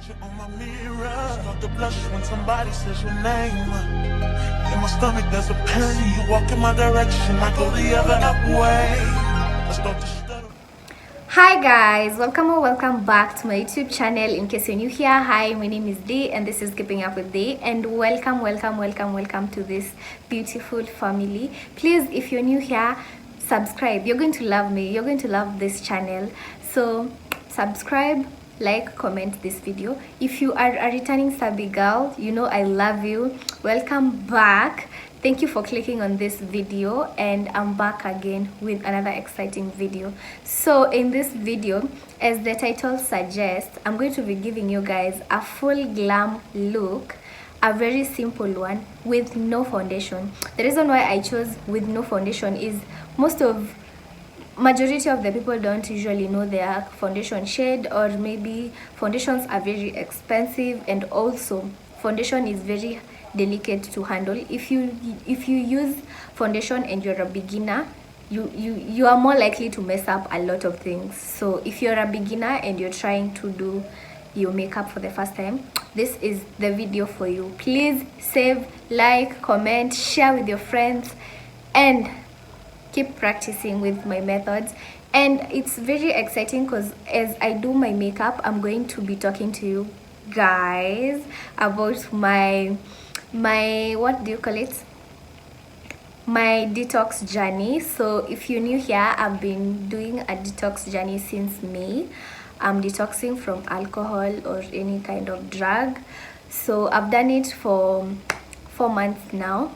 On my mirror, start to blush when somebody says your name. In my stomach there's a pain. You walk in my direction, I go the other way. I start to stutter. Hi guys, welcome or welcome back to my YouTube channel. In case you're new here, hi, my name is Dee and this is Keeping Up with Dee, and welcome to this beautiful family. Please, if you're new here, subscribe. You're going to love me, you're going to love this channel, so subscribe, like, comment this video. If you are a returning subby girl, you know I love you. Welcome back. Thank you for clicking on this video, and I'm back again with another exciting video. So in this video, as the title suggests, I'm going to be giving you guys a full glam look, a very simple one with no foundation. The reason why I chose with no foundation is majority of the people don't usually know their foundation shade, or maybe foundations are very expensive, and also foundation is very delicate to handle. If you use foundation and you're a beginner, you are more likely to mess up a lot of things. So if you're a beginner and you're trying to do your makeup for the first time, this is the video for you. Please save, like, comment, share with your friends, and keep practicing with my methods. And it's very exciting because as I do my makeup, I'm going to be talking to you guys about my what do you call it, my detox journey. So if you're new here, I've been doing a detox journey since May. I'm detoxing from alcohol or any kind of drug. So I've done it for 4 months now.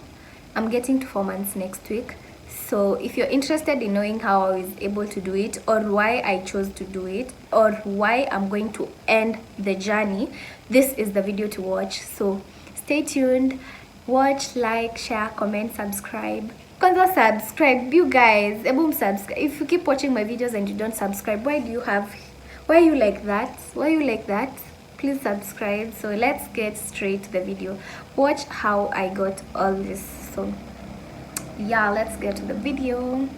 I'm getting to 4 months next week. So if you're interested in knowing how I was able to do it, or why I chose to do it, or why I'm going to end the journey, this is the video to watch. So stay tuned, watch, like, share, comment, subscribe. Kwanza subscribe, you guys. Boom, subscribe. If you keep watching my videos and you don't subscribe, why are you like that? Please subscribe. So let's get straight to the video. Watch how I got all this. So yeah, let's get to the video.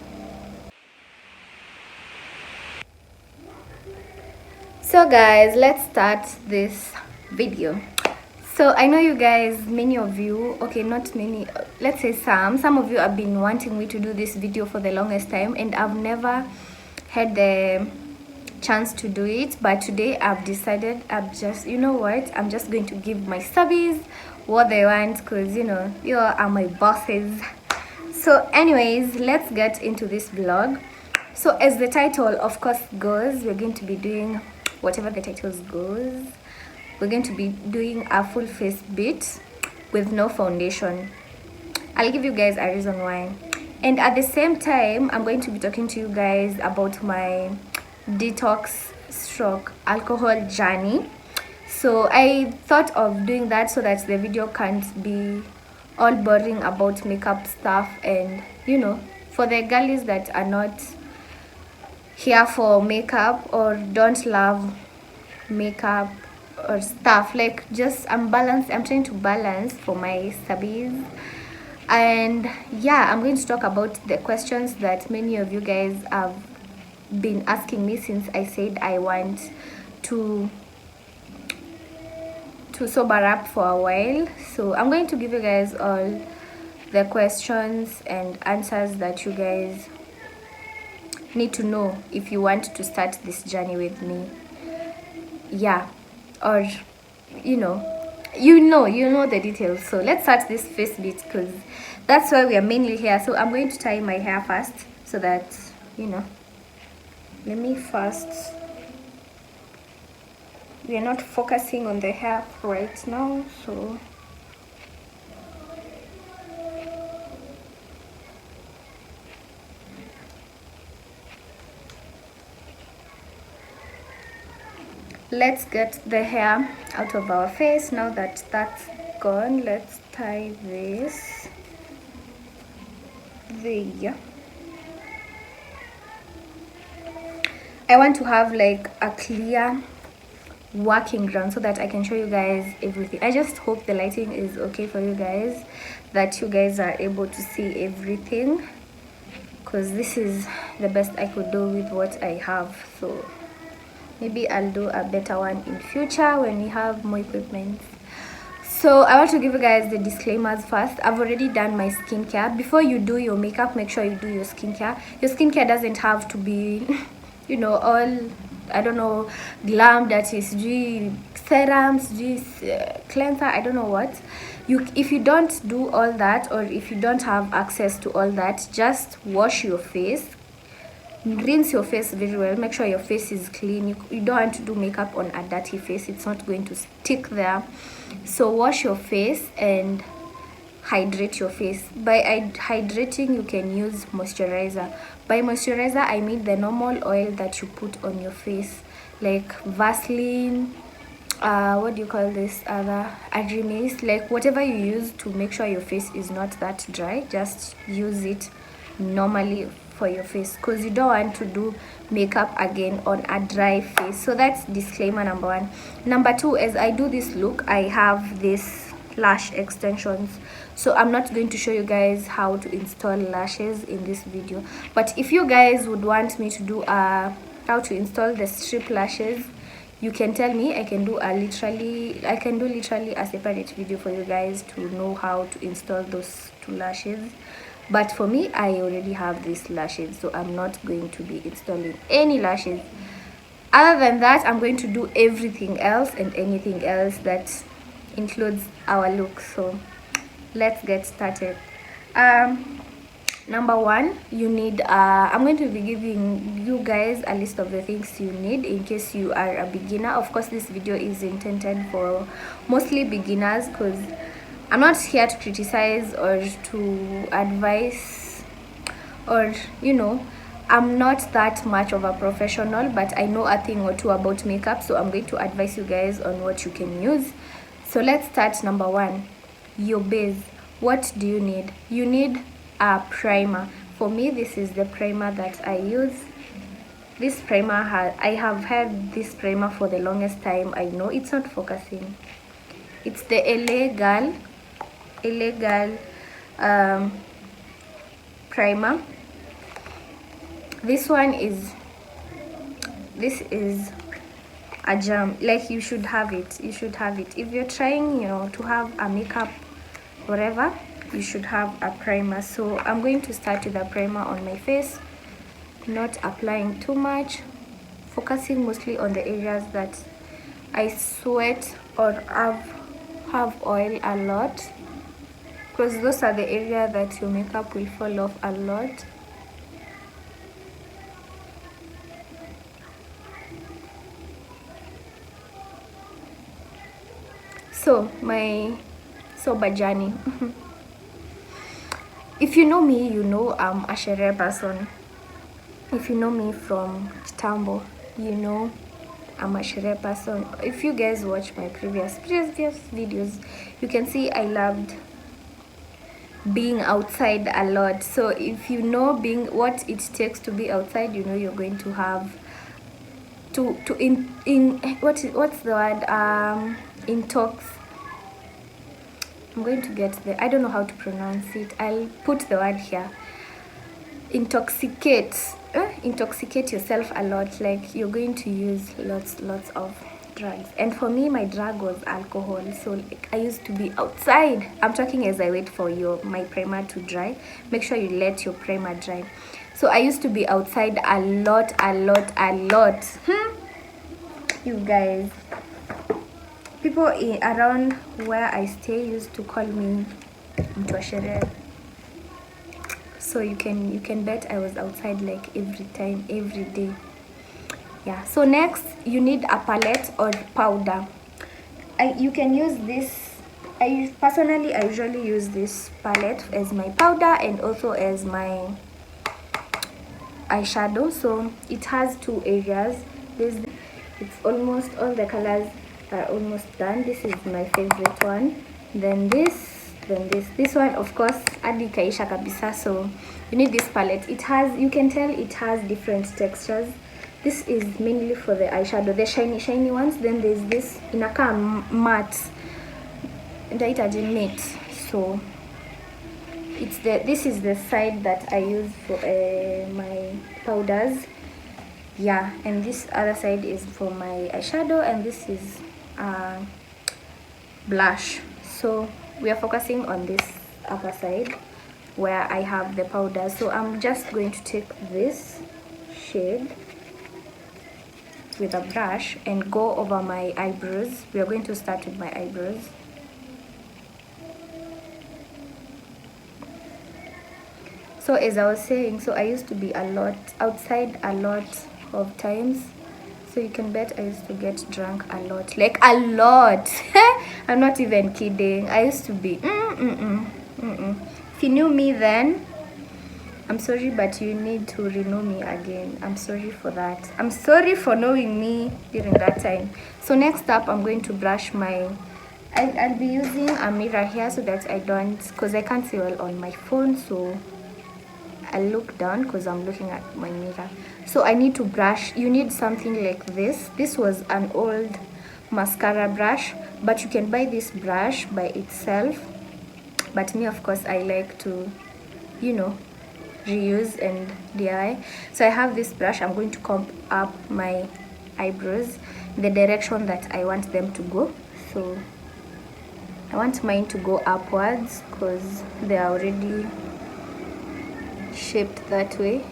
So guys, let's start this video. So I know you guys, many of you, okay, not many, let's say some of you have been wanting me to do this video for the longest time, and I've never had the chance to do it. But today I've decided, you know what, I'm just going to give my subbies what they want, because you know, you are my bosses. So anyways, let's get into this vlog. So as the title of course goes, we're going to be doing whatever the title goes. We're going to be doing a full face beat with no foundation. I'll give you guys a reason why. And at the same time, I'm going to be talking to you guys about my detox stroke alcohol journey. So I thought of doing that so that the video can't be all boring about makeup stuff, and you know, for the girlies that are not here for makeup or don't love makeup or stuff, like, just I'm trying to balance for my subbies. And yeah, I'm going to talk about the questions that many of you guys have been asking me since I said I want to sober up for a while. So I'm going to give you guys all the questions and answers that you guys need to know if you want to start this journey with me. Yeah, or you know the details. So let's start this face bit because that's why we are mainly here. So I'm going to tie my hair first so that, you know, let me first, we are not focusing on the hair right now, so let's get the hair out of our face. Now that that's gone, let's tie this there. I want to have like a clear working ground so that I can show you guys everything. I just hope the lighting is okay for you guys, that you guys are able to see everything, because this is the best I could do with what I have. So Maybe I'll do a better one in future when we have more equipment. So I want to give you guys the disclaimers first. I've already done my skincare. Before you do your makeup, make sure you do your skincare. Your skincare doesn't have to be you know, all, I don't know, glam, that is serums, cleanser, I don't know what. If you don't do all that, or if you don't have access to all that, just wash your face, rinse your face very well, make sure your face is clean. You don't want to do makeup on a dirty face, it's not going to stick there. So wash your face and hydrate your face. By hydrating, you can use moisturizer. By moisturizer, I mean the normal oil that you put on your face, like Vaseline, what do you call this other, Adrimis, like whatever you use to make sure your face is not that dry, just use it normally for your face, because you don't want to do makeup again on a dry face. So that's disclaimer number one. Number two, as I do this look, I have this lash extensions, so I'm not going to show you guys how to install lashes in this video, but if you guys would want me to do how to install the strip lashes, you can tell me. I can do literally a separate video for you guys to know how to install those two lashes. But for me, I already have these lashes, so I'm not going to be installing any lashes. Other than that, I'm going to do everything else and anything else that includes our look. So let's get started. Number one, you need I'm going to be giving you guys a list of the things you need in case you are a beginner. Of course, this video is intended for mostly beginners, because I'm not here to criticize or to advise, or I'm not that much of a professional, but I know a thing or two about makeup, so I'm going to advise you guys on what you can use. So let's start. Number one, your base. What do you need? You need a primer. For me, this is the primer that I use. This primer I have had this primer for the longest time. I know it's not focusing. It's the LA Girl primer. This is a gem. Like, you should have it. If you're trying to have a makeup whatever, you should have a primer. So I'm going to start with a primer on my face, not applying too much, focusing mostly on the areas that I sweat or have oil a lot, because those are the areas that your makeup will fall off a lot. So my sober journey. If you know me, you know I'm a sherehe person. If you know me from Kitambo, you know I'm a sherehe person. If you guys watch my previous videos, you can see I loved being outside a lot. So if you know what it takes to be outside, you're going to have what's the word, I'm going to get I don't know how to pronounce it. I'll put the word here. Intoxicate yourself a lot. Like, you're going to use lots of drugs, and for me, my drug was alcohol. So like, I used to be outside. I'm talking as I wait for my primer to dry. Make sure you let your primer dry. So I used to be outside a lot. You guys, people around where I stay used to call me Mtwashere. So you can bet I was outside like every day. Yeah. So next, you need a palette or powder. You can use this. I usually use this palette as my powder and also as my eyeshadow. So it has two areas. It's almost all the colors are almost done. This is my favorite one. Then this one, of course, adi kaisha kabisa. So you need this palette. You can tell it has different textures. This is mainly for the eyeshadow, the shiny ones. Then there's this inaka matte, matte. So this is the side that I use for my powders. yeah, and this other side is for my eyeshadow, and this is blush. So we are focusing on this upper side where I have the powder. So I'm just going to take this shade with a brush and go over my eyebrows. We are going to start with my eyebrows. So as I was saying, so I used to be a lot outside a lot of times. So you can bet I used to get drunk a lot, like a lot. I'm not even kidding. I used to be If you knew me then, I'm sorry, but you need to renew me again. I'm sorry for that. I'm sorry for knowing me during that time. So next up, I'm going to brush my... I'll be using a mirror here so that I don't... because I can't see well on my phone, so I'll look down because I'm looking at my mirror. So I need to brush. You need something like this. This was an old mascara brush, but you can buy this brush by itself. But me, of course, I like to, you know, reuse and DIY. So I have this brush. I'm going to comb up my eyebrows the direction that I want them to go. So I want mine to go upwards because they are already shaped that way,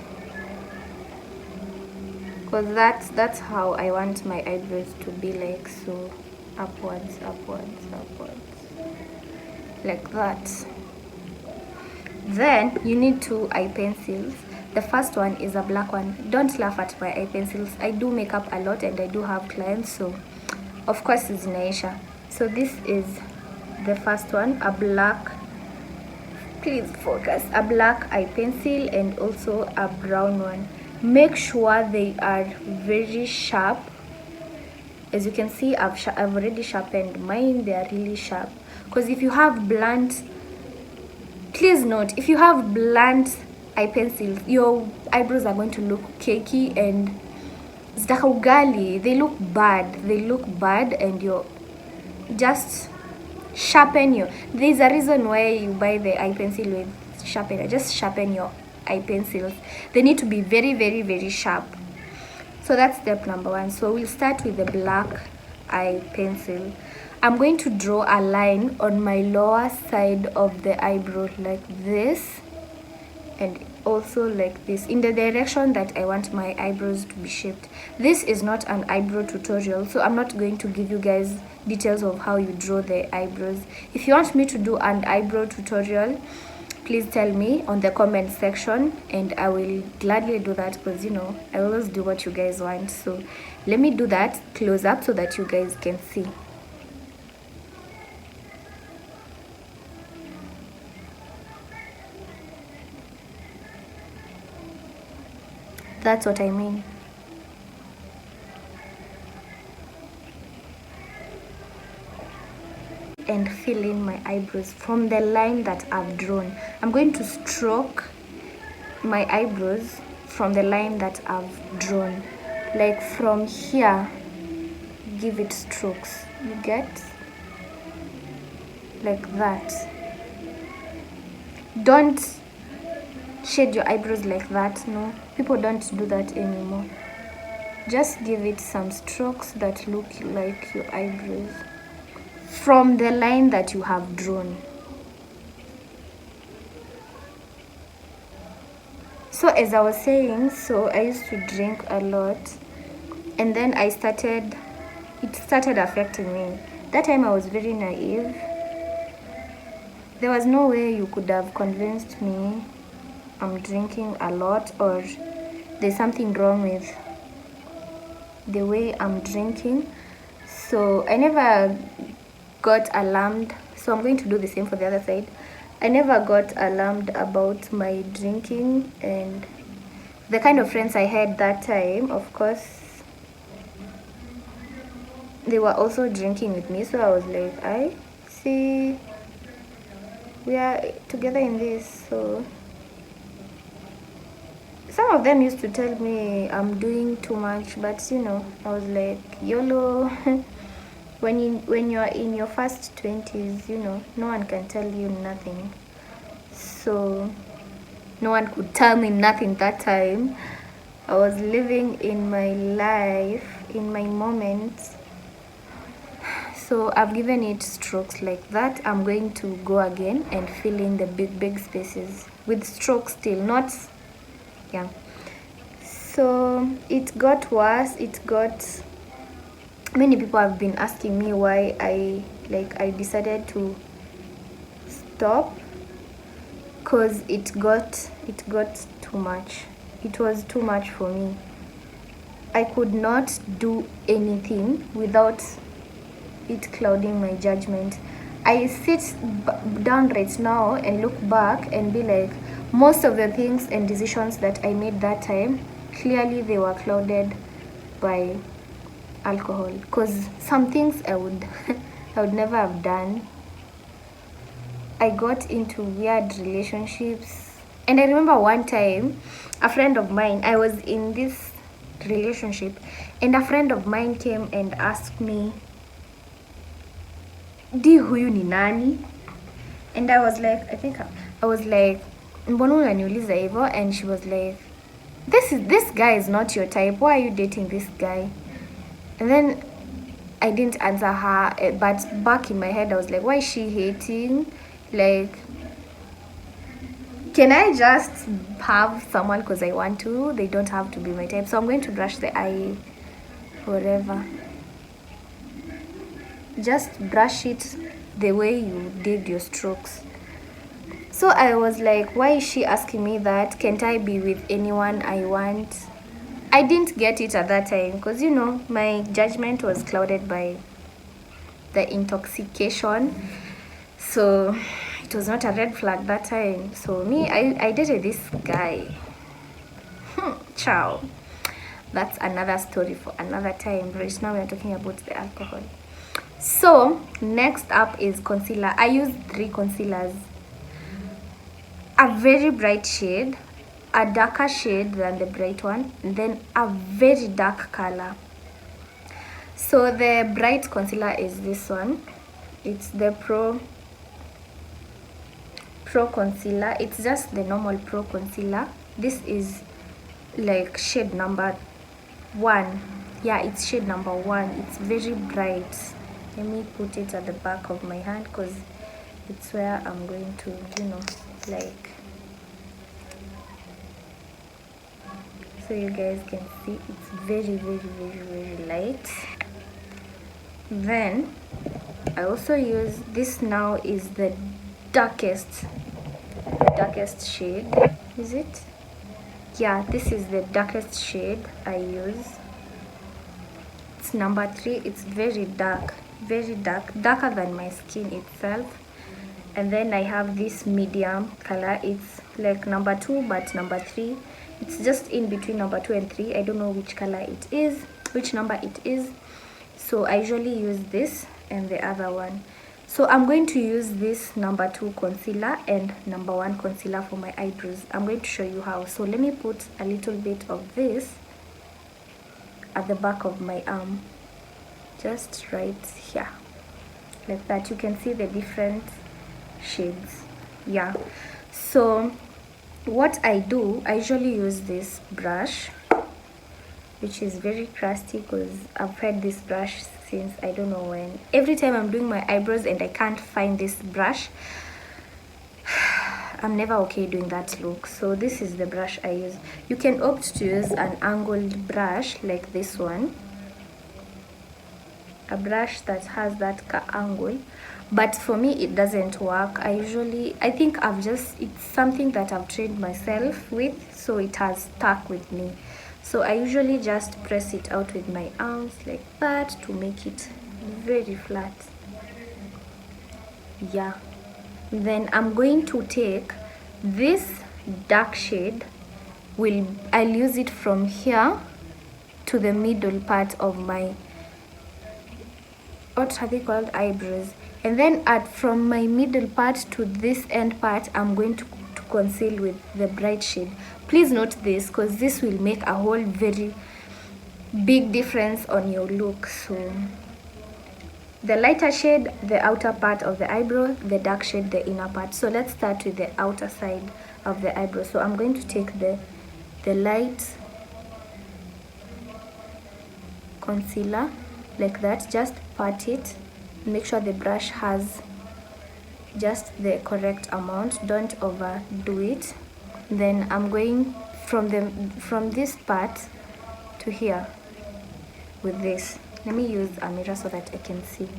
because that's how I want my eyebrows to be, like so, upwards, like that. Then you need two eye pencils. The first one is a black one. Don't laugh at my eye pencils. I do makeup a lot and I do have clients, so of course it's Naisha. So this is the first one, a black, please focus, a black eye pencil, and also a brown one. Make sure they are very sharp. As you can see, I've already sharpened mine. They are really sharp, because if you have blunt, please note, if you have blunt eye pencils, your eyebrows are going to look cakey and ugali. They look bad, and you're just sharpen your... there's a reason why you buy the eye pencil with sharpener. Just sharpen your eye pencils. They need to be very sharp. So that's step number one. So we'll start with the black eye pencil. I'm going to draw a line on my lower side of the eyebrow like this, and also like this, in the direction that I want my eyebrows to be shaped. This is not an eyebrow tutorial, so I'm not going to give you guys details of how you draw the eyebrows. If you want me to do an eyebrow tutorial, please tell me on the comment section and I will gladly do that, because you know I always do what you guys want. So let me do that close up so that you guys can see. That's what I mean. And fill in my eyebrows from the line that I've drawn. I'm going to stroke my eyebrows from the line that I've drawn. Like from here, give it strokes. You get? Like that. Don't shade your eyebrows like that. No, people don't do that anymore. Just give it some strokes that look like your eyebrows from the line that you have drawn. So as I was saying, so I used to drink a lot, and then it started affecting me. That time I was very naive. There was no way you could have convinced me I'm drinking a lot or there's something wrong with the way I'm drinking. So I never got alarmed. So I'm going to do the same for the other side. I never got alarmed about my drinking, and the kind of friends I had that time, of course, they were also drinking with me. So I was like, I see, we are together in this. So some of them used to tell me I'm doing too much, but you know, I was like, YOLO. when you're in your first 20s, you know, no one can tell you nothing. So no one could tell me nothing that time. I was living in my life, in my moments. So I've given it strokes like that. I'm going to go again and fill in the big spaces with strokes still, not, yeah. So it got worse. Many people have been asking me why I decided to stop, because it got too much. It was too much for me. I could not do anything without it clouding my judgment. I sit down right now and look back and be like, most of the things and decisions that I made that time, clearly they were clouded by alcohol, because some things I would I would never have done. I got into weird relationships, and I remember one time a friend of mine, I was in this relationship, and a friend of mine came and asked me, di huyu ni nani? And I was like, mbona unaniuliza hivyo? And she was like, this guy is not your type, why are you dating this guy? And then I didn't answer her, but back in my head I was like, why is she hating? Like, can I just have someone because I want to? They don't have to be my type. So I'm going to brush the eye, whatever. Just brush it the way you did your strokes. So I was like, why is she asking me that? Can't I be with anyone I want? I didn't get it at that time because, you know, my judgment was clouded by the intoxication. So it was not a red flag that time. So me, I dated this guy. Ciao. That's another story for another time. Right now we are talking about the alcohol. So next up is concealer. I use 3 concealers. A very bright shade, a darker shade than the bright one, and then a very dark color. So the bright concealer is this one. It's the Pro concealer. It's just the normal Pro concealer. This is like shade number 1. Yeah, it's shade number 1. It's very bright. Let me put it at the back of my hand because it's where I'm going to, you know, like, so you guys can see it's very light. Then I also use this. Now is the darkest shade. Is it? Yeah, this is the darkest shade I use. It's number 3. It's very dark, darker than my skin itself. And then I have this medium color. It's like number 2 but number 3. It's just in between number 2 and 3. I don't know which color it is, which number it is. So I usually use this and the other one. So I'm going to use this number 2 concealer and number 1 concealer for my eyebrows. I'm going to show you how. So let me put a little bit of this at the back of my arm, just right here, like that. You can see the different shades. Yeah, so what I do, I usually use this brush, which is very crusty because I've had this brush since I don't know when. Every time I'm doing my eyebrows and I can't find this brush, I'm never okay doing that look. So this is the brush I use. You can opt to use an angled brush like this one, a brush that has that angle, but for me it doesn't work. I think it's something that I've trained myself with, so it has stuck with me. So I usually just press it out with my arms like that to make it very flat. Yeah, then I'm going to take this dark shade, I'll use it from here to the middle part of my, what are they called, eyebrows. And then from my middle part to this end part, I'm going to conceal with the bright shade. Please note this because this will make a whole very big difference on your look. So the lighter shade, the outer part of the eyebrow, the dark shade, the inner part. So let's start with the outer side of the eyebrow. So I'm going to take the light concealer like that. Just pat it, make sure the brush has just the correct amount, don't overdo it. Then I'm going from this part to here with this. Let me use a mirror so that I can see.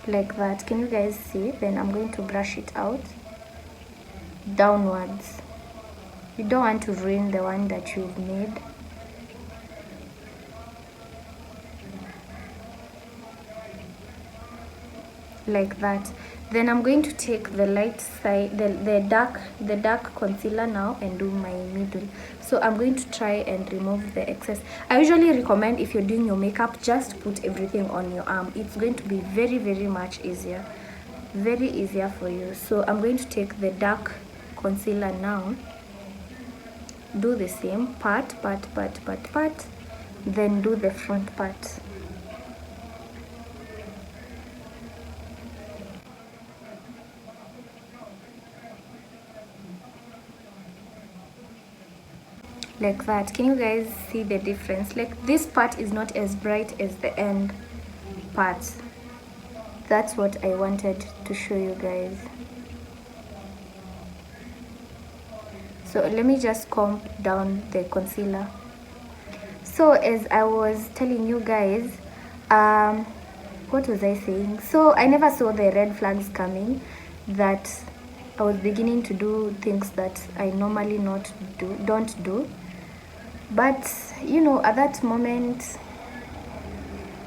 Like that. Can you guys see? Then I'm going to brush it out downwards. You don't want to ruin the one that you've made. Like that. Then I'm going to take the light side, the dark concealer now, and do my middle. So I'm going to try and remove the excess. I usually recommend, if you're doing your makeup, just put everything on your arm. It's going to be very, very much easier, very easier for you. So I'm going to take the dark concealer now, do the same part, then do the front part. Like that. Can you guys see the difference? Like, this part is not as bright as the end part. That's what I wanted to show you guys. So let me just comb down the concealer. So as I was telling you guys, what was I saying? So I never saw the red flags coming, that I was beginning to do things that I normally don't do. But you know, at that moment,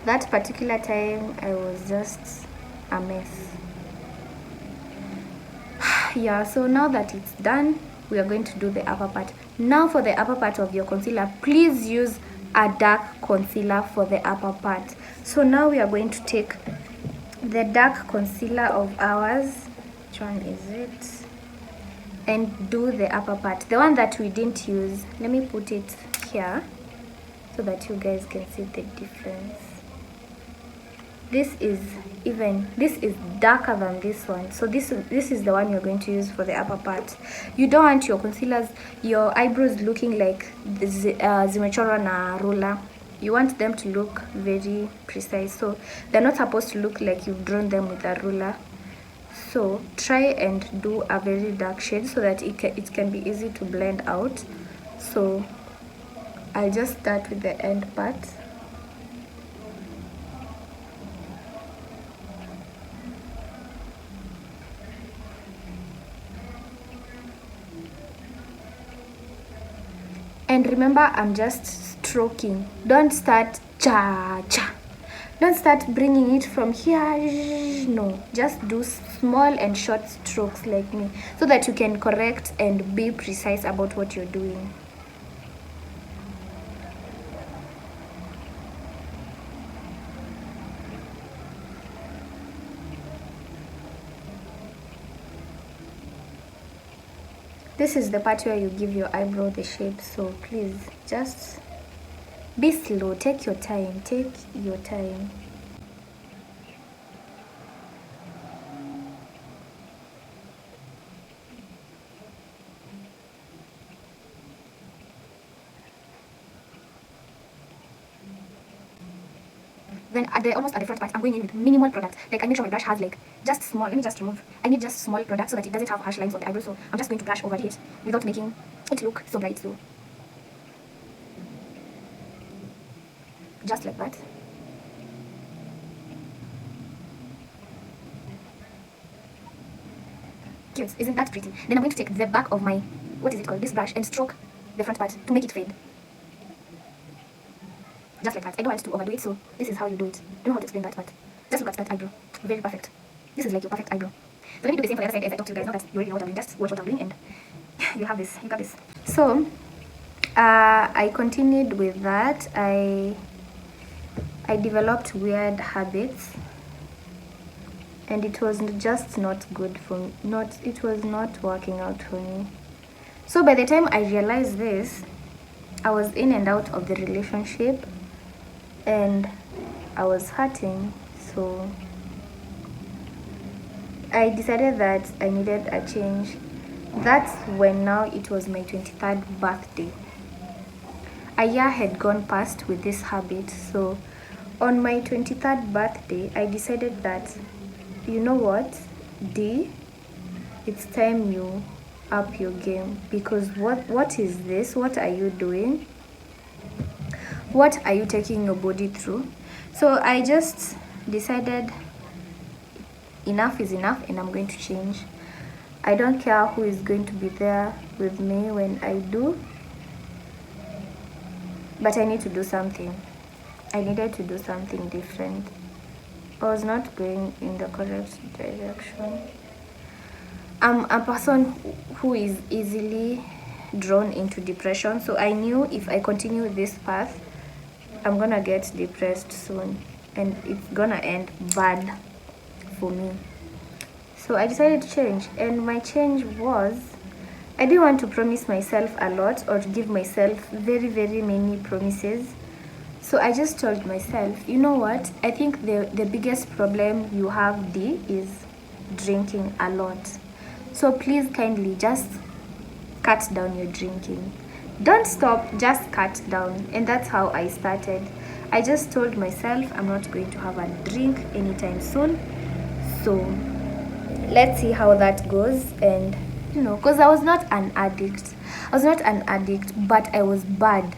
that particular time, I was just a mess. Yeah, so now that it's done, we are going to do the upper part. Now for the upper part of your concealer, please use a dark concealer for the upper part. So now we are going to take the dark concealer of ours, which one is it, and do the upper part, the one that we didn't use. Let me put it here so that you guys can see the difference. This is darker than this one. So this is the one you're going to use for the upper part. You don't want your concealers, your eyebrows looking like zimechorwa na ruler. You want them to look very precise. So they're not supposed to look like you've drawn them with a ruler. So try and do a very dark shade so that it can be easy to blend out. So I'll just start with the end part. And remember, I'm just stroking. Don't start cha-cha. Don't start bringing it from here. No, just do small and short strokes like me, so that you can correct and be precise about what you're doing. This is the part where you give your eyebrow the shape, so please just be slow, take your time, Then almost at the front part, I'm going in with minimal product. Like, I make sure my brush has like just small, let me just remove, I need just small product so that it doesn't have harsh lines on the eyebrow. So I'm just going to brush over it without making it look so bright. So just like that. Cute, isn't that pretty? Then I'm going to take the back of my, what is it called, this brush, and stroke the front part to make it fade. Just like that. I don't want to overdo it, so this is how you do it. I don't know how to explain that, but just look at that eyebrow. Very perfect. This is like your perfect eyebrow. So let me do the same for the other side as I talk to you guys. Now that you already know what I'm doing, just watch what I'm doing and you have this. You got this. So I continued with that. I developed weird habits, and it was just not good for me. It was not working out for me. So by the time I realized this, I was in and out of the relationship, and I was hurting. So I decided that I needed a change. That's when now it was my 23rd birthday. A year had gone past with this habit, so on my 23rd birthday, I decided that, you know what, D, it's time you up your game, because what is this? What are you doing? What are you taking your body through? So I just decided enough is enough and I'm going to change. I don't care who is going to be there with me when I do, but I need to do something. I needed to do something different. I was not going in the correct direction. I'm a person who is easily drawn into depression, so I knew if I continue this path, I'm gonna get depressed soon and it's gonna end bad for me. So I decided to change, and my change was, I didn't want to promise myself a lot or give myself very, very many promises. So I just told myself, you know what? I think the biggest problem you have, D, is drinking a lot. So please kindly just cut down your drinking. Don't stop, just cut down. And that's how I started. I just told myself I'm not going to have a drink anytime soon. So let's see how that goes. And because I was not an addict. But I was bad.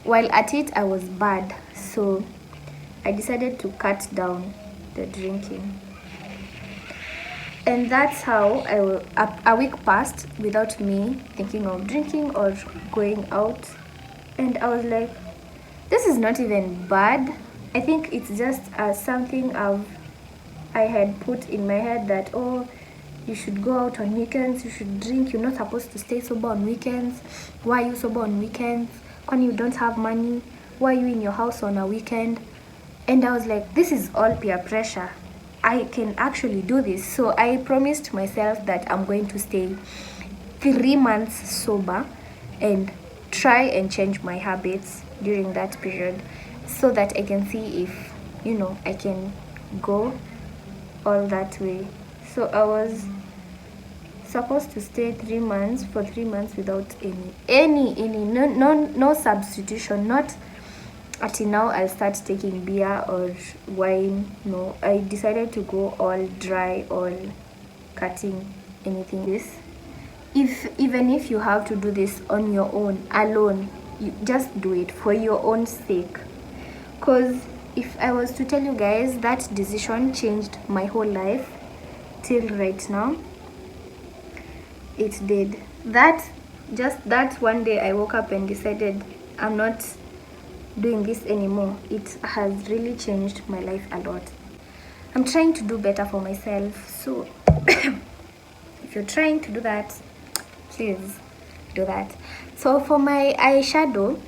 While at it, I was bad. So I decided to cut down the drinking. And that's how a week passed without me thinking of drinking or going out. And I was like, this is not even bad. I think it's just something I had put in my head that, oh, you should go out on weekends, you should drink, you're not supposed to stay sober on weekends. Why are you sober on weekends? When you don't have money, why are you in your house on a weekend? And I was like, this is all peer pressure. I can actually do this. So I promised myself that I'm going to stay 3 months sober and try and change my habits during that period so that I can see if, I can go all that way. So I was supposed to stay 3 months for 3 months without no substitution, not until now I'll start taking beer or wine. No, I decided to go all dry, all cutting anything. This, even if you have to do this on your own, alone, you just do it for your own sake. Because if I was to tell you guys, that decision changed my whole life till right now. It did. That one day I woke up and decided I'm not doing this anymore. It has really changed my life a lot. I'm trying to do better for myself. So if you're trying to do that, please do that. So for my eyeshadow,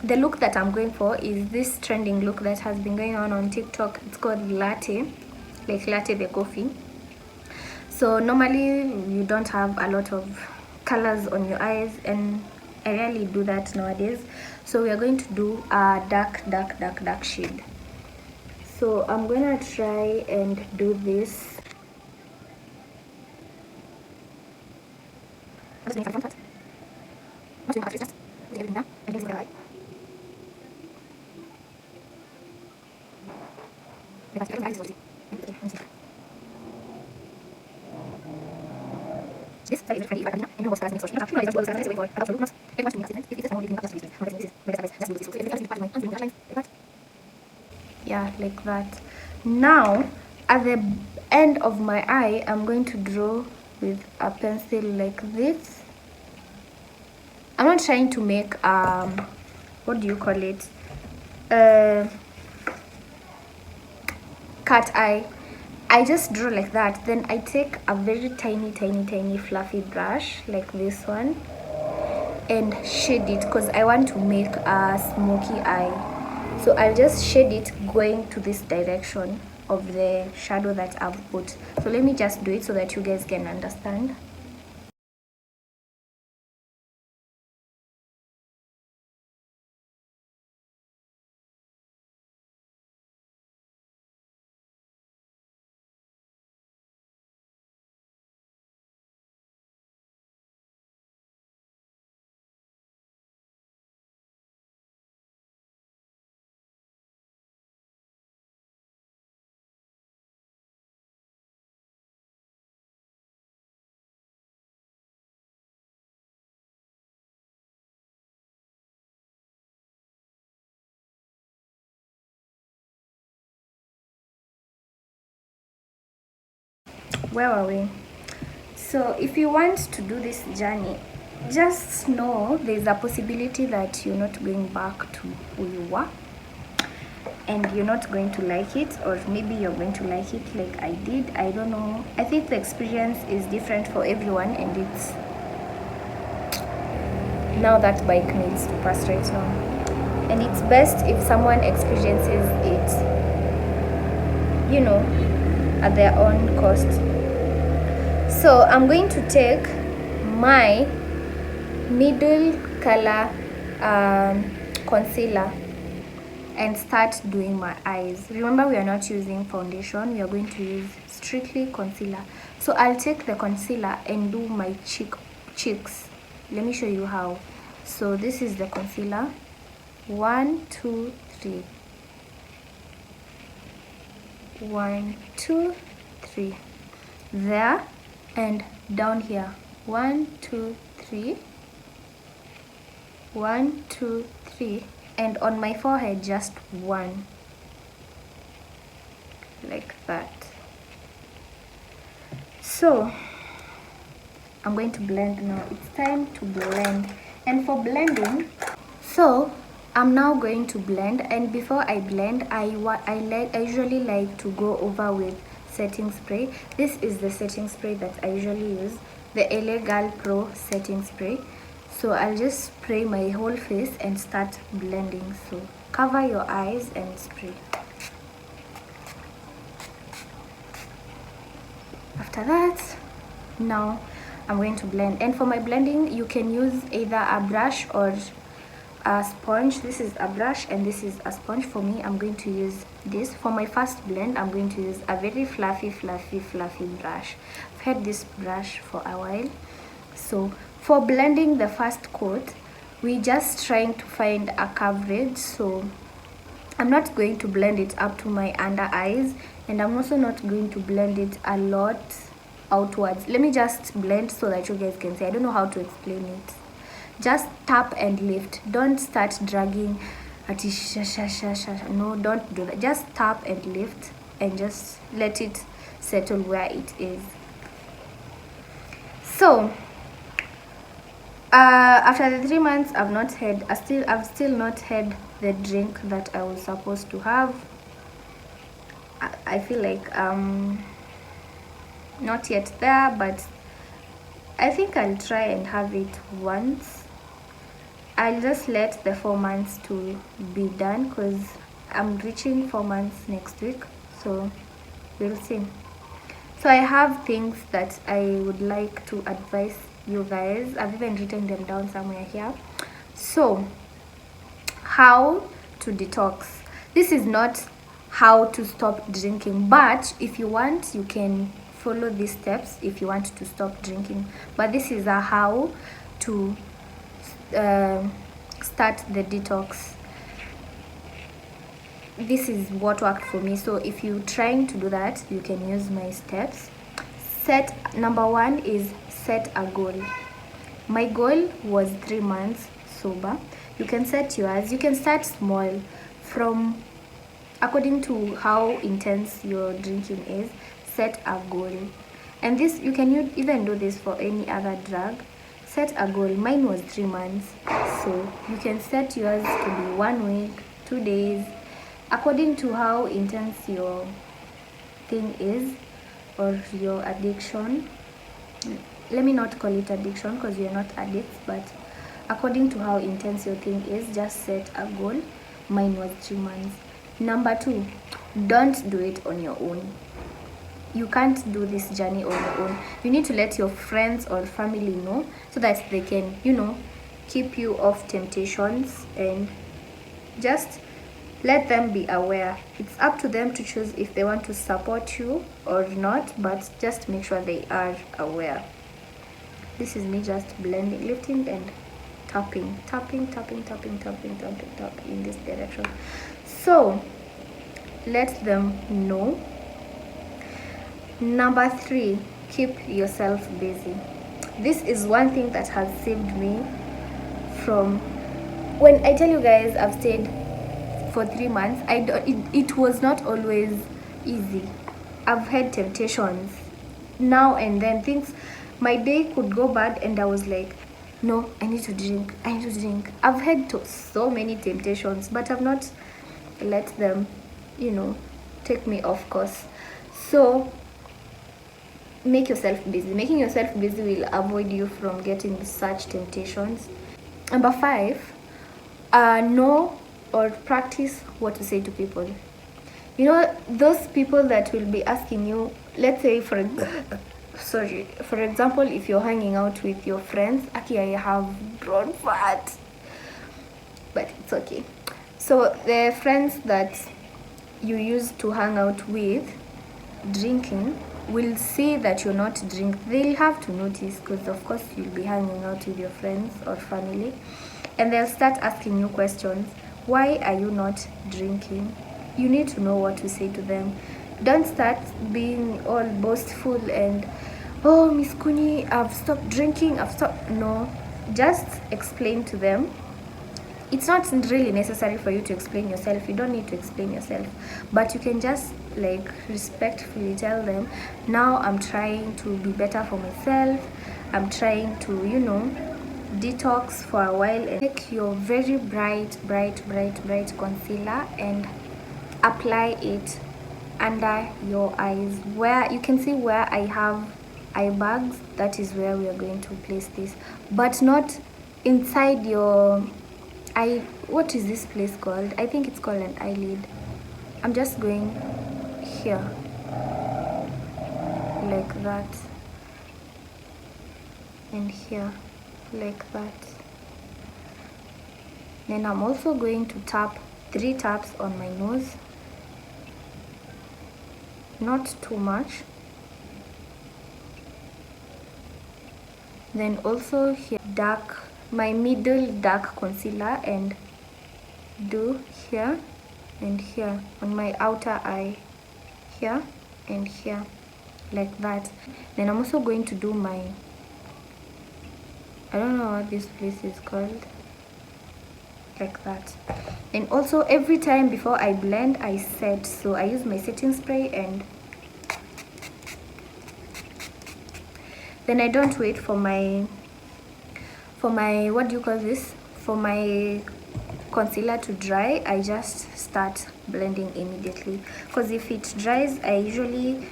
the look that I'm going for is this trending look that has been going on TikTok. It's called latte, like latte the coffee. So normally you don't have a lot of colors on your eyes, and I rarely do that nowadays. So we are going to do a dark shade. So I'm gonna try and do this. I'm just doing front part. I'm not doing half, just put everything down and use the eye. Because everything is rosy. Okay, let me see. This side is ready, but I'm not going to make it. I'm going to wait for absolute everyone's doing accident. If it's only up to yeah, like that. Now at the end of my eye, I'm going to draw with a pencil like this. I'm not trying to make what do you call it, cat eye. I just draw like that. Then I take a very tiny fluffy brush like this one and shade it, because I want to make a smoky eye. So I'll just shade it going to this direction of the shadow that I've put. So let me just do it so that you guys can understand. where were we? So if you want to do this journey, just know there's a possibility that you're not going back to who you were, and you're not going to like it, or maybe you're going to like it like I did. I don't know. I think the experience is different for everyone, and it's now that bike needs to pass right now, and it's best if someone experiences it, you know, at their own cost. So I'm going to take my middle color concealer and start doing my eyes. Remember, we are not using foundation, we are going to use strictly concealer. So I'll take the concealer and do my cheeks. Let me show you how. So this is the concealer. 1 2 3. 1 2 3 there, and down here 1 2 3, 1 2 3, and on my forehead just 1, like that. So I'm going to blend now. It's time to blend. And for blending, so I'm now going to blend, and before I blend, I usually like to go over with setting spray. This is the setting spray that I usually use, the LA Girl Pro setting spray. So I'll just spray my whole face and start blending. So cover your eyes and spray. After that, now I'm going to blend, and for my blending you can use either a brush or a sponge. This is a brush and this is a sponge. For me, I'm going to use this. For my first blend, I'm going to use a very fluffy brush. I've had this brush for a while. So for blending the first coat, we're just trying to find a coverage. So I'm not going to blend it up to my under eyes, and I'm also not going to blend it a lot outwards. Let me just blend so that you guys can see. I don't know how to explain it. Just tap and lift. Don't start dragging at no, don't do that. Just tap and lift and just let it settle where it is. So after the 3 months, I've still not had the drink that I was supposed to have. I feel like not yet there, but I think I'll try and have it once. I'll just let the 4 months to be done, because I'm reaching 4 months next week, so we'll see. So I have things that I would like to advise you guys. I've even written them down somewhere here. So how to detox. This is not how to stop drinking, but if you want, you can follow these steps if you want to stop drinking. But this is a how to start the detox. This is what worked for me. So if you're trying to do that, you can use my steps. Number 1 is set a goal. My goal was 3 months sober. You can set yours. You can start small, from according to how intense your drinking is. Set a goal, and this you can even do this for any other drug. Set a goal. Mine was 3 months, so you can set yours to be 1 week, 2 days, according to how intense your thing is, or your addiction. Let me not call it addiction, because we are not addicts, but according to how intense your thing is, just set a goal. Mine was 3 months. Number 2, don't do it on your own. You can't do this journey on your own. You need to let your friends or family know, so that they can, keep you off temptations, and just let them be aware. It's up to them to choose if they want to support you or not, but just make sure they are aware. This is me just blending, lifting and tapping in this direction. So let them know. Number 3, keep yourself busy. This is one thing that has saved me from, when I tell you guys I've stayed for 3 months, it was not always easy. I've had temptations. now and then things, my day could go bad and I was like, no, I need to drink, I need to drink. I've had so many temptations, but I've not let them, take me off course. So make yourself busy. Making yourself busy will avoid you from getting such temptations. Number 5, know or practice what to say to people. Those people that will be asking you, let's say for example, if you're hanging out with your friends, I have grown fat, but it's okay. So the friends that you used to hang out with drinking will see that you're not drinking. They'll have to notice, because of course you'll be hanging out with your friends or family, and they'll start asking you questions. Why are you not drinking? You need to know what to say to them. Don't start being all boastful and, oh, Miss Kuni, I've stopped drinking, I've stopped. No, just explain to them. It's not really necessary for you to explain yourself. You don't need to explain yourself, but you can just respectfully tell them, now I'm trying to be better for myself. I'm trying to, detox for a while, and take your very bright concealer and apply it under your eyes, where you can see where I have eye bags. That is where we are going to place this, but not inside your eye. What is this place called? I think it's called an eyelid. I'm just going here like that, and here like that. Then I'm also going to tap 3 taps on my nose, not too much. Then also here, my middle dark concealer, and do here and here on my outer eye, here and here, like that. Then I'm also going to do my, I don't know what this place is called, like that. And also every time before I blend, I set, so I use my setting spray, and then I don't wait for my what do you call this, for my concealer to dry. I just start blending immediately, because if it dries, I usually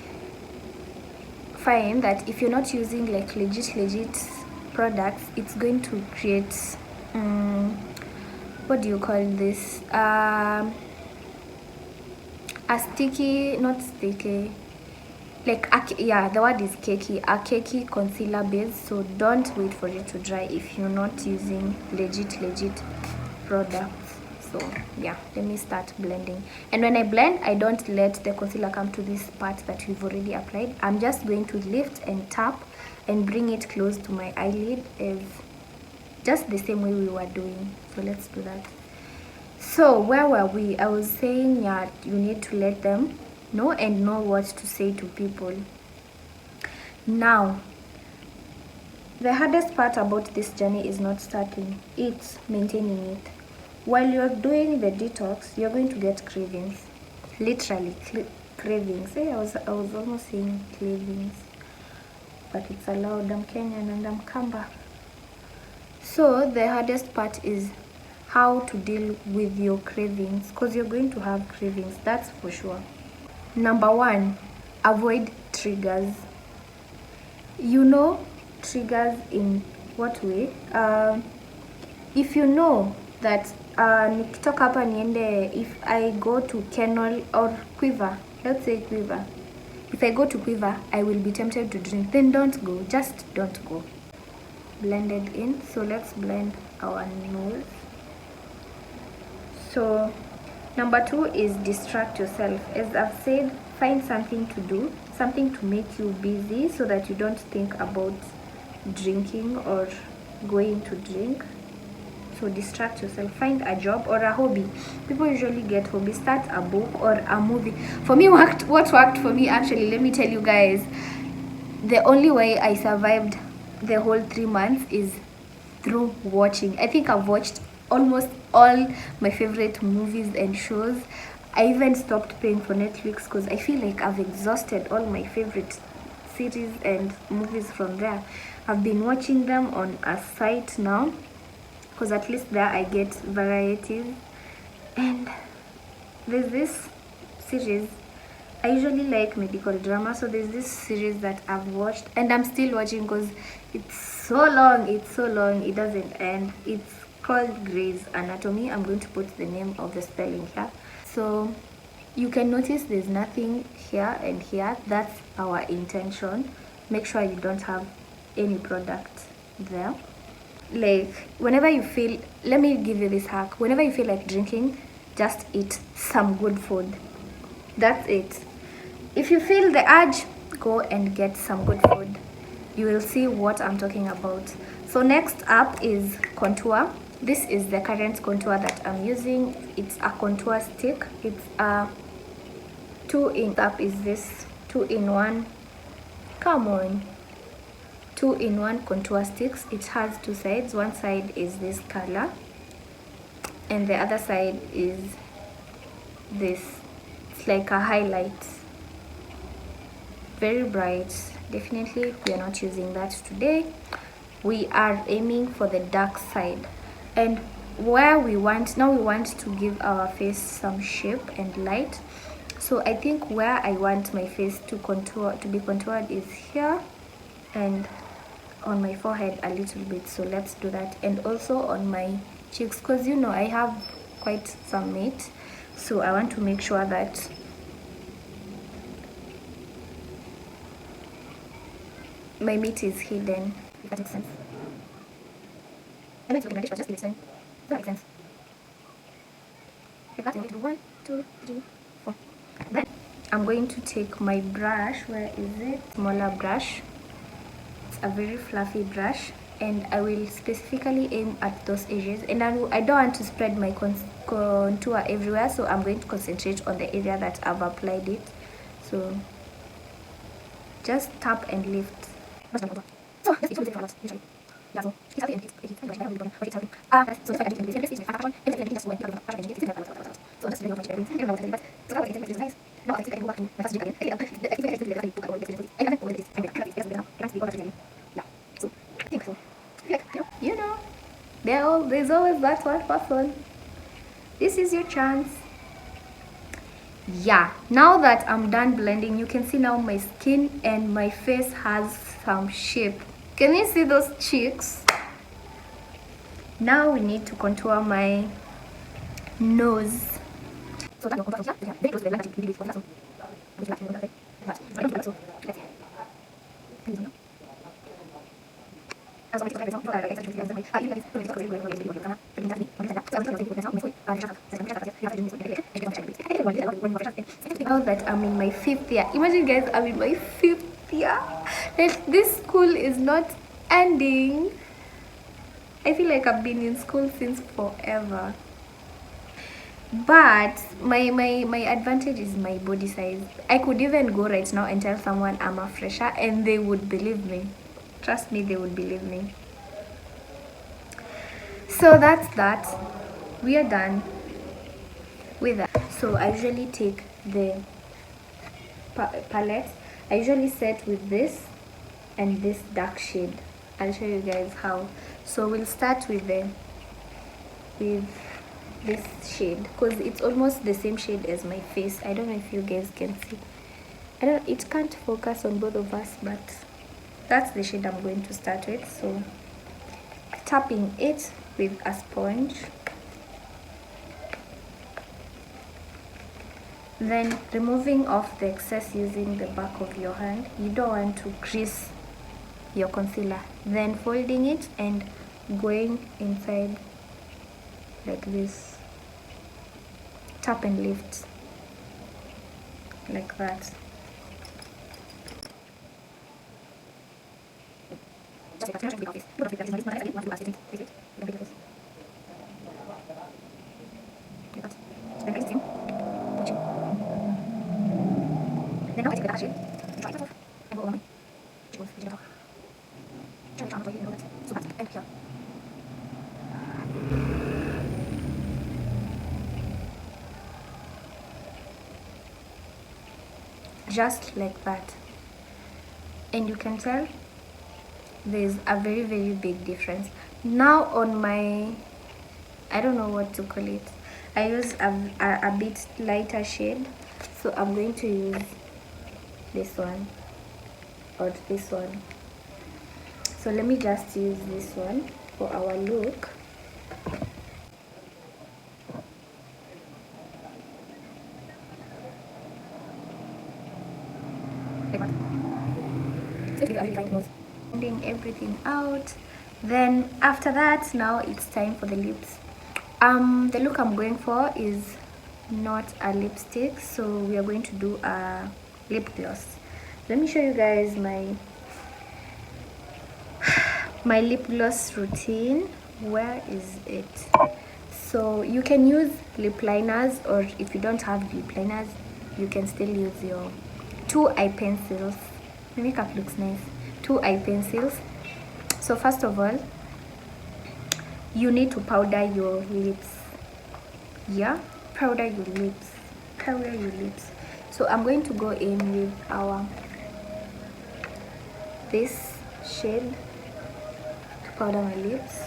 find that if you're not using legit products, it's going to create what do you call this, a sticky, not sticky, the word is cakey, a cakey concealer base. So don't wait for it to dry if you're not using legit products. So yeah, let me start blending. And when I blend, I don't let the concealer come to this part that we've already applied. I'm just going to lift and tap and bring it close to my eyelid, as just the same way we were doing. So let's do that. So where were we? I was saying, yeah, you need to let them know and know what to say to people. Now, the hardest part about this journey is not starting, it's maintaining it. While you're doing the detox, you're going to get cravings, literally cravings. I was almost saying cravings, but it's allowed. I'm Kenyan and I'm Kamba. So the hardest part is how to deal with your cravings, because you're going to have cravings, that's for sure. Number 1, avoid triggers. Triggers in what way? If you know that nikitoka hapa niende, if I go to Kenol or Quiver, let's say Quiver, if I go to Quiver, I will be tempted to drink, then don't go, just don't go. Blended in. So let's blend our nose. So number 2 is distract yourself. As I've said, find something to do, something to make you busy, so that you don't think about drinking or going to drink. So distract yourself. Find a job or a hobby. People usually get hobby. Start a book or a movie. For me, what worked for me, actually, let me tell you guys, the only way I survived the whole 3 months is through watching. I think I've watched almost all my favorite movies and shows. I even stopped paying for Netflix because I feel like I've exhausted all my favorite series and movies from there. I've been watching them on a site now, because at least there I get varieties. And there's this series, I usually like medical drama, so there's this series that I've watched and I'm still watching because it's so long, it doesn't end. It's called Grey's Anatomy. I'm going to put the name of the spelling here. So you can notice there's nothing here and here. That's our intention. Make sure you don't have any product there. Like whenever you feel, let me give you this hack. Whenever you feel like drinking, just eat some good food. That's it. If you feel the urge, go and get some good food. You will see what I'm talking about. So next up is contour. This is the current contour that I'm using. It's a contour stick. It's a 2-in up is this 2-in-1. Come on. 2-in-1 contour sticks. It has two sides. One side is this color and the other side is this. It's like a highlight, very bright. Definitely we are not using that today. We are aiming for the dark side, and where we want to give our face some shape and light. So I think where I want my face to be contoured is here and on my forehead a little bit. So let's do that, and also on my cheeks, because you know I have quite some meat, so I want to make sure that my meat is hidden, if that makes sense. I meant to look at my dish, but just give it time. That makes sense. Like that, I'm going to do 1, 2, 3, 4. Then I'm going to take my brush. Where is it? Smaller brush. It's a very fluffy brush, and I will specifically aim at those areas. And I don't want to spread my contour everywhere, so I'm going to concentrate on the area that I've applied it. So just tap and lift. So that's it for the usually. Yeah, so it's healthy and it's kind of like it's healthy. So the fact that you can do this is one, and then just when people are trying to get it, so that's very much everything. I don't know what to do, but so how I can do nice. No, I think I can go back to my first drink again. I think I can do the book about this. I haven't already I'm going to now. I can't be over again. Yeah. So I think so. You know, there's always that one person. This is your chance. Yeah, now that I'm done blending, you can see now my skin and my face has some shape. Can you see those cheeks? Now we need to contour my nose. So that's your contour. Yeah, very close to the line that you did before. Now that I'm in my 5th year, imagine guys, I'm in my 5th year. Like, this school is not ending. I feel like I've been in school since forever. But my advantage is my body size. I could even go right now and tell someone I'm a fresher and they would believe me. Trust me, they would believe me. So that's that. We are done with that. So I usually take the palette. I usually set with this and this dark shade. I'll show you guys how. So we'll start with this shade, because it's almost the same shade as my face. I don't know if you guys can see. It can't focus on both of us, but that's the shade I'm going to start with. So tapping it with a sponge, then removing off the excess using the back of your hand. You don't want to crease your concealer. Then folding it and going inside like this. Tap and lift like that. Then now I take the dark shade, try it off, and go along my just like that. and you can tell there's a very big difference. Now on my, I don't know what to call it, I use a bit lighter shade, so I'm going to use this one or this one. So let me just use this one for our look. Blending everything out. Then after that, now it's time for the lips. The look I'm going for is not a lipstick, so we are going to do a lip gloss. Let me show you guys my lip gloss routine. Where is it? So you can use lip liners, or if you don't have lip liners, you can still use your 2 eye pencils. The makeup looks nice. 2 eye pencils. So first of all, you need to powder your lips. Yeah, powder your lips. Powder your lips. So I'm going to go in with this shade to powder my lips.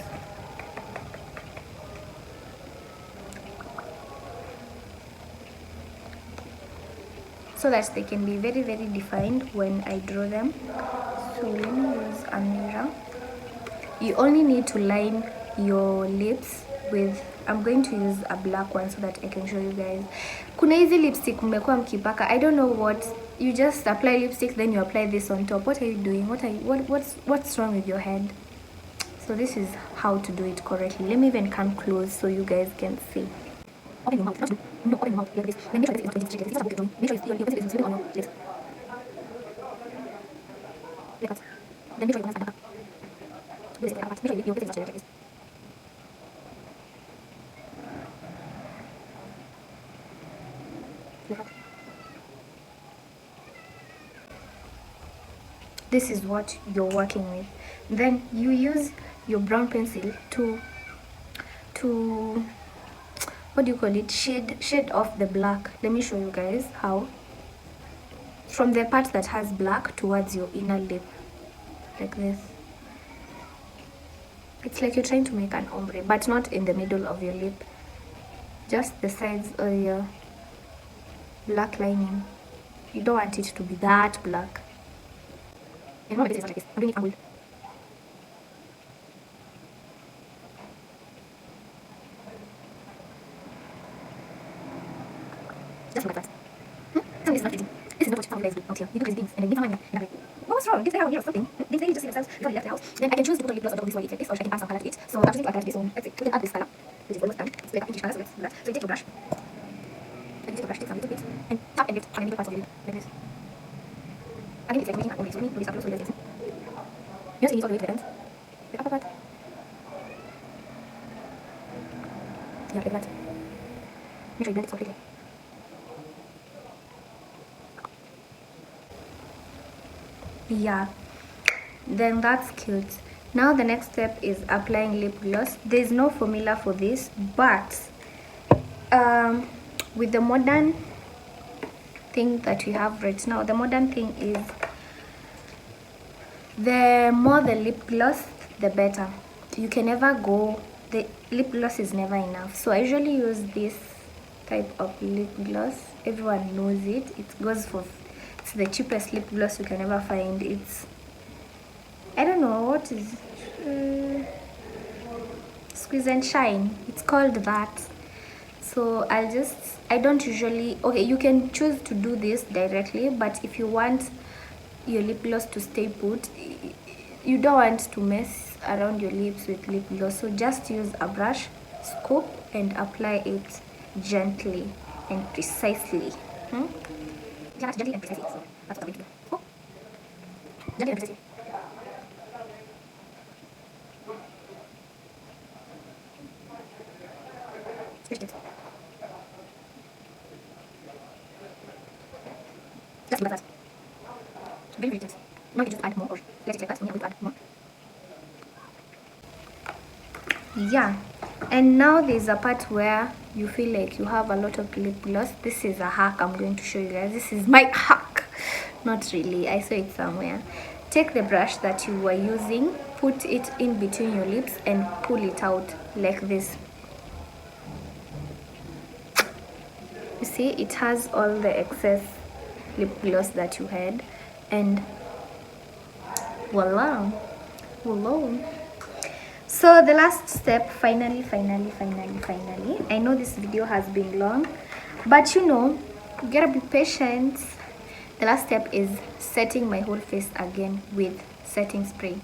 So that they can be very defined when I draw them. So let me use a mirror. You only need to line your lips with, I'm going to use a black one so that I can show you guys. Kuna hizi lipstick mmekuwa mkipaka, I don't know what, you just apply lipstick then you apply this on top. What are you doing? What's wrong with your head? So this is how to do it correctly. Let me even come close so you guys can see. Open your mouth. No, open your mouth like this. Then make sure this is concentrated. This is what you're doing. Make sure your pencil is slipping on your lips. Like that. Then make sure you balance the back. Do this like that. Make sure your pencil is not like this. Like that. This is what you're working with. Then you use your brown pencil to what do you call it, shade off the black. Let me show you guys how. From the part that has black towards your inner lip, like this. It's like you're trying to make an ombre, but not in the middle of your lip, just the sides of your black lining. You don't want it to be that black. And remember, this is not like this. I'm doing it angled. Just like that. This is not fitting. This is not what you guys do out here. You do these things and then leave someone in a what's wrong? Did they have a or something? Did they just see themselves before they left the house? Then I can choose to put a lip gloss on top of this white like this, or I can add some color to it. So I'm choosing to add color to this one. Let's see. We can add this color, which is almost done. It's like a pinkish color, so let's do that. So you take your brush. And you take your brush, take some little bit, and tap and lift on the middle parts of your lip, like this. Again, it's like making an ombre. So let me put this up close so you guys can see. You just need all the way to the end. The upper part. Yeah, like that. Make sure you blend it completely. Yeah, then that's cute. Now the next step is applying lip gloss. There's no formula for this, but with the modern thing that we have right now, the modern thing is the more the lip gloss, the better. You can never go, the lip gloss is never enough. So I usually use this type of lip gloss. Everyone knows it. It goes for, it's the cheapest lip gloss you can ever find. It's, I don't know what is Squeeze and Shine, it's called that. So I don't usually, okay, you can choose to do this directly, but if you want your lip gloss to stay put, you don't want to mess around your lips with lip gloss, so just use a brush, scoop and apply it gently and precisely. Yeah, gently and precisely. So that's what I'm going to do. Oh. Gently and precisely. Switch it. Just like that. Very gentle. Now you just add more, or let it like that. I'm going to add more. Yeah, and now there's a part where you feel like you have a lot of lip gloss. This is a hack I'm going to show you guys. This is my hack. Not really, I saw it somewhere. take the brush that you were using, put it in between your lips and pull it out like this. You see, it has all the excess lip gloss that you had, and voila. So the last step, finally, I know this video has been long, but you know, you gotta be patient. The last step is setting my whole face again with setting spray.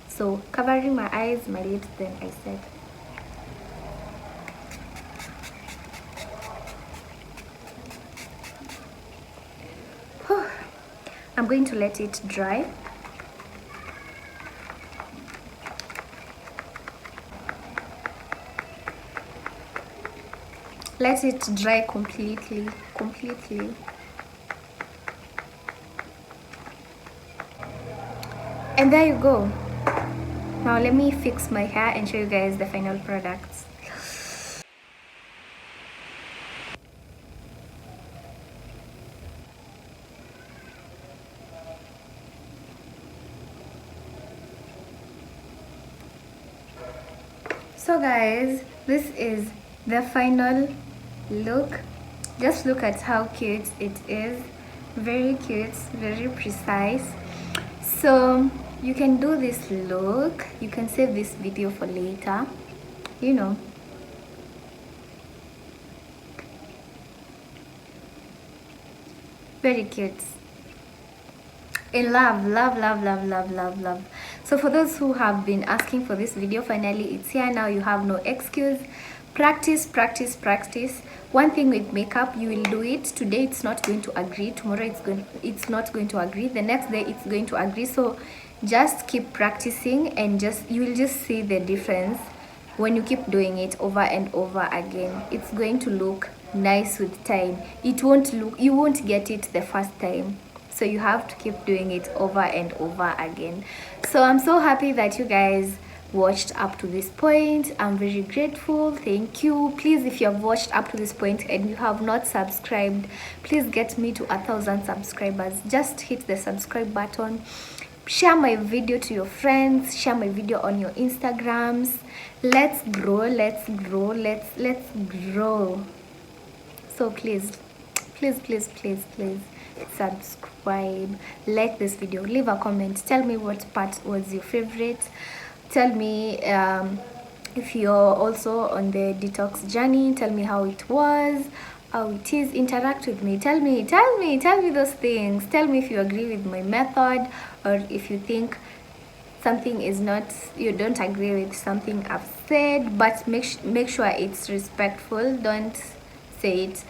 So covering my eyes, my lips, then I set. I'm going to let it dry. Let it dry completely. And there you go. Now let me fix my hair and show you guys the final products. So guys, this is the final look. Just look at how cute it is. Very cute, very precise. So you can do this look. You can save this video for later, you know. Very cute. In love. So for those who have been asking for this video, finally it's here. Now you have no excuse. Practice. One thing with makeup, you will do it today, it's not going to agree. Tomorrow it's not going to agree. The next day it's going to agree. So just keep practicing, and you will just see the difference when you keep doing it over and over again. It's going to look nice with time. You won't get it the first time. So you have to keep doing it over and over again. So I'm so happy that you guys watched up to this point. I'm very grateful. Thank you. Please, if you have watched up to this point and you have not subscribed, please get me to 1,000 subscribers. Just hit the subscribe button. Share my video to your friends. Share my video on your Instagrams. Let's grow. Let's grow. So please subscribe, like this video, leave a comment, tell me what part was your favorite. Tell me if you're also on the detox journey. Tell me how it was, how it is. Interact with me. Tell me those things. Tell me if you agree with my method, or if you think something is not, you don't agree with something I've said, but make sure it's respectful. Don't say it.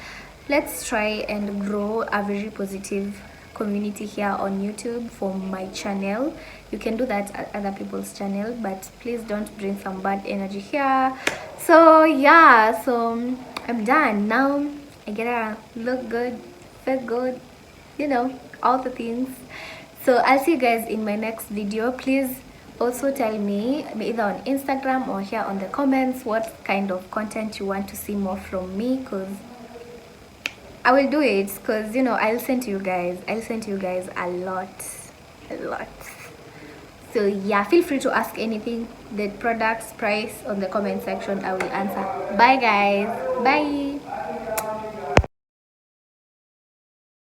Let's try and grow a very positive community here on YouTube for my channel. You can do that at other people's channel, but please don't bring some bad energy here. So yeah, so I'm done now. I gotta look good, feel good, you know, all the things. So I'll see you guys in my next video. Please also tell me either on Instagram or here on the comments what kind of content you want to see more from me, because I will do it, because you know, I'll send to you guys a lot. So yeah, feel free to ask anything, the products, price, on the comment section. I will answer. Bye guys, bye.